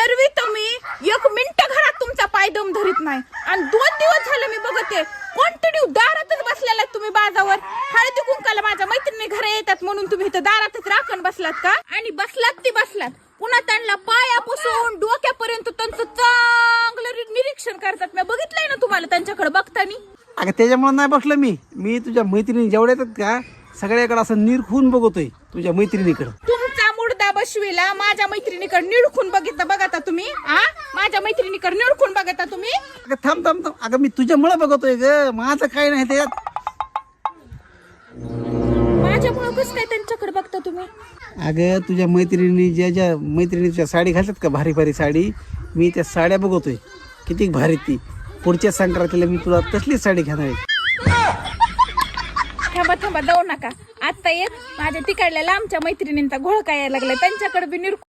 एरवी तुम्ही 1 मिनिट घरात तुमचा पाय दम धरीत नाही आणि 2 दिवस झाले मी बघते कंटिन्यू दारातच बसलेला तुम्ही बाजावर. हळदी कुंकाला माझ्या मैत्रिणी घरी येतात म्हणून तुम्ही इथं दारातच राखण बसलात का? आणि बसलात ती बसलात पुन्हा त्यांना पायापासून डोक्यापर्यंत त्यांचं चांगलं निरीक्षण करतात. मी बघितलंय ना तुम्हाला त्यांच्याकडे बघतानी. अगं त्याच्यामुळे नाही बसलो मी तुझ्या मैत्रिणी जेवढ्या येतात का सगळ्याकडे असं निरखून बघतोय तुझ्या मैत्रिणीकडे. तुमचा मुडदा बसविला माझ्या मैत्रिणीकडे निरखून बघता तुम्ही. माझ्या मैत्रिणीकडे निरखून बघता तुम्ही. अगं थांब अगं मी तुझ्यामुळे बघतोय ग, माझं काय नाही त्यात. माझ्यामुळे कसं काय त्यांच्याकडे बघता तुम्ही? अगं तुझ्या मैत्रिणी ज्या मैत्रिणीच्या साडी घालतात का भारी भारी साडी, मी त्या साड्या बघतोय किती भारी ती. पुढच्या संक्रांतीला मी तुला तसलीच साडी घेणार आहे. थांबा जाऊ नका. आता एक माझ्या तिकडल्या लांबच्या मैत्रिणींचा घोळका यायला लागलाय त्यांच्याकडे बी